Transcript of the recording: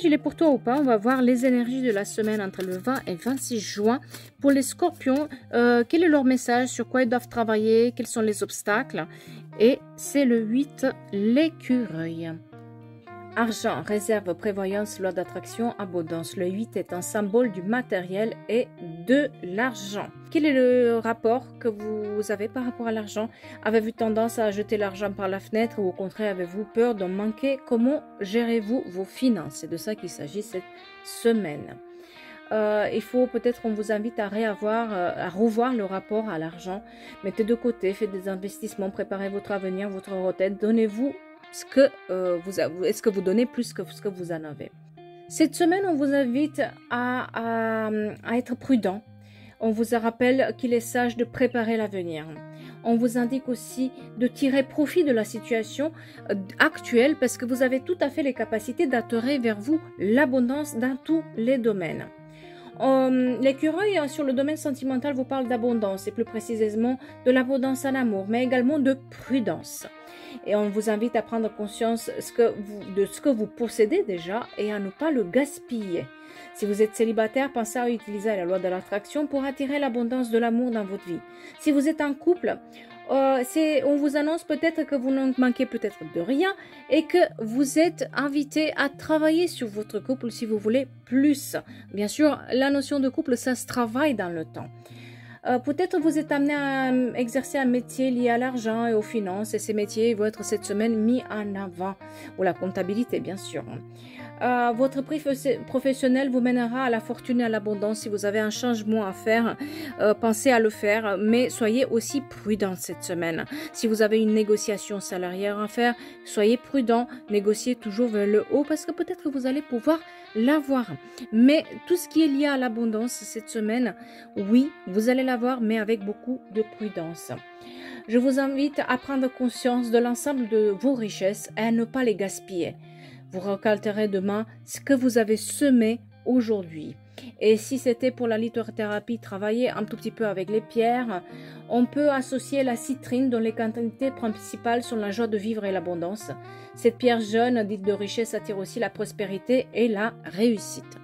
Il est pour toi ou pas, on va voir les énergies de la semaine entre le 20 et 26 juin. Pour les scorpions, quel est leur message, sur quoi ils doivent travailler, quels sont les obstacles? Et c'est le 8, l'écureuil. Argent, réserve, prévoyance, loi d'attraction, abondance. Le 8 est un symbole du matériel et de l'argent. Quel est le rapport que vous avez par rapport à l'argent? Avez-vous tendance à jeter l'argent par la fenêtre ou au contraire avez-vous peur d'en manquer? Comment gérez-vous vos finances? C'est de ça qu'il s'agit cette semaine. Il faut peut-être qu'on vous invite à revoir le rapport à l'argent. Mettez de côté, faites des investissements, préparez votre avenir, votre retraite. Donnez-vous est-ce que vous donnez plus que ce que vous en avez. Cette semaine, on vous invite à être prudent. On vous rappelle qu'il est sage de préparer l'avenir. On vous indique aussi de tirer profit de la situation actuelle parce que vous avez tout à fait les capacités d'attirer vers vous l'abondance dans tous les domaines. L'écureuil sur le domaine sentimental vous parle d'abondance et plus précisément de l'abondance en amour, mais également de prudence. Et on vous invite à prendre conscience de ce que vous possédez déjà et à ne pas le gaspiller. Si vous êtes célibataire, pensez à utiliser la loi de l'attraction pour attirer l'abondance de l'amour dans votre vie. Si vous êtes en couple, on vous annonce peut-être que vous ne manquez peut-être de rien et que vous êtes invité à travailler sur votre couple si vous voulez plus. Bien sûr, la notion de couple, ça se travaille dans le temps. Peut-être vous êtes amené à exercer un métier lié à l'argent et aux finances et ces métiers vont être cette semaine mis en avant, ou la comptabilité bien sûr. Votre prix professionnel vous mènera à la fortune et à l'abondance. Si vous avez un changement à faire, pensez à le faire, mais soyez aussi prudent cette semaine. Si vous avez une négociation salariale à faire, soyez prudent, négociez toujours vers le haut parce que peut-être que vous allez pouvoir l'avoir. Mais tout ce qui est lié à l'abondance cette semaine, oui, vous allez l'avoir, mais avec beaucoup de prudence. Je vous invite à prendre conscience de l'ensemble de vos richesses et à ne pas les gaspiller. Vous récolterez demain ce que vous avez semé aujourd'hui. Et si c'était pour la lithothérapie, travailler un tout petit peu avec les pierres, on peut associer la citrine dont les quantités principales sont la joie de vivre et l'abondance. Cette pierre jaune, dite de richesse, attire aussi la prospérité et la réussite.